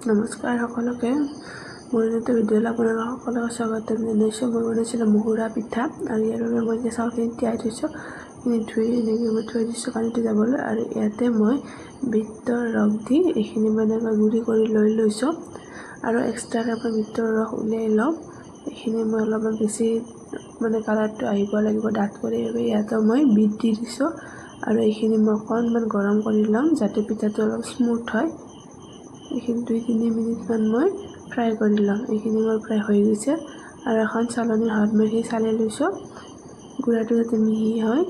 নমস্কাৰ সকলোকে মোৰ এটা ভিডিঅ' আপোনালোক সকলোকে স্বাগতম জনাইছোঁ। মই বনাইছিলোঁ মুহুৰা পিঠা আৰু ইয়াৰ বাবে মই এতিয়া চাউলখিনি তিয়াই থৈছোঁ। এইখিনি ধুই এনেকৈ মই থৈ দিছোঁ পানীটো যাবলৈ। আৰু ইয়াতে মই বিটৰ ৰস দি এইখিনি মানে গুড়ি কৰি লৈছোঁ আৰু এক্সট্ৰাকৈ মই বিটৰ ৰস উলিয়াই লওঁ। এইখিনি মই অলপমান বেছি মানে কালাৰটো আহিব লাগিব ডাঠ কৰি, ইয়াতে মই বিট দি দিছোঁ আৰু এইখিনি মই অকণমান গৰম কৰি ল'ম যাতে পিঠাটো অলপ স্মুথ হয়। এইখিনি 2-3 মিনিটমান মই ফ্ৰাই কৰি ল'ম। এইখিনি মোৰ ফ্ৰাই হৈ গৈছে আৰু এখন চালনীৰ সহায়ত মই সেই চালি লৈছোঁ গুড়াটো যাতে মিহি হয়।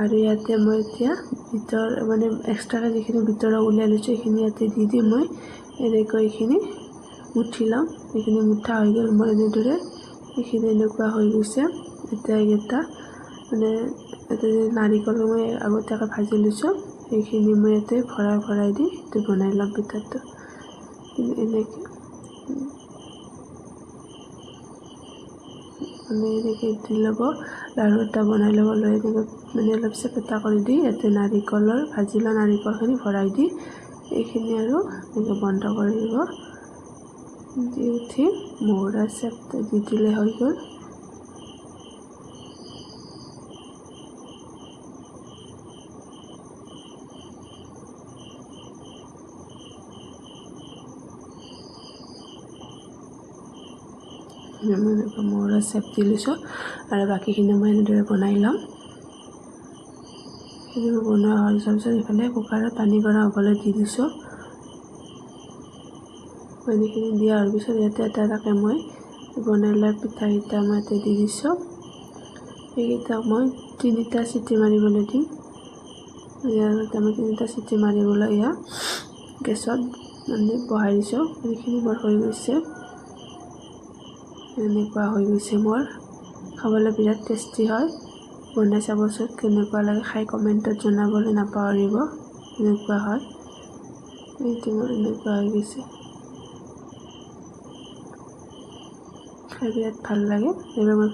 আৰু ইয়াতে মই এতিয়া বিটৰ মানে এক্সট্ৰাকৈ যিখিনি বিটৰ উলিয়াই লৈছোঁ এইখিনি ইয়াতে দি মই এনেকৈ এইখিনি মুঠি ল'ম। এইখিনি মুঠা হৈ গ'ল মোৰ এনেদৰে, এইখিনি এনেকুৱা হৈ গৈছে। এতিয়া এইকেইটা মানে ইয়াতে নাৰিকল মই আগতীয়াকৈ ভাজি লৈছোঁ, এইখিনি মই ইয়াতে ভৰাই দি এইটো বনাই ল'ম পিঠাটো। এনেকৈ দি ল'ব, লাড়ু এটা বনাই ল'ব, লৈ এনেকৈ মানে অলপ চেপেটা কৰি দি ইয়াতে ভাজি লোৱা নাৰিকলখিনি ভৰাই দি এইখিনি আৰু এনেকৈ বন্ধ কৰি দিব। দি উঠি মুহুৰা চেপ দি দিলে হৈ গ'ল। মই এনেকৈ মুহুৰা চেপ দি লৈছোঁ আৰু বাকীখিনি মই এনেদৰে বনাই ল'ম। সেইখিনি বনোৱা হৈ যোৱাৰ পিছত ইফালে কুকাৰত পানী গৰম হ'বলৈ দি দিছোঁ। পানীখিনি দিয়াৰ পিছত ইয়াতে এটাকৈ মই বনাই লোৱা পিঠাকেইটা মই ইয়াতে দি দিছোঁ। এইকেইটাক মই 3টা চিটি মাৰিবলৈ দিম। ইয়াতে মই 3টা চিটি মাৰিবলৈ গেছত মানে বহাই দিছোঁ। এইখিনি মোৰ হৈ গৈছে, এনেকুৱা হৈ গৈছে মোৰ। খাবলৈ বিৰাট টেষ্টি হয়, বনাই চাবচোন কেনেকুৱা লাগে, খাই কমেণ্টত জনাবলৈ নাপাহৰিব। এনেকুৱা হয়, এইটো মোৰ এনেকুৱা হৈ গৈছে, খাই বিৰাট ভাল লাগে। এইবাৰ মই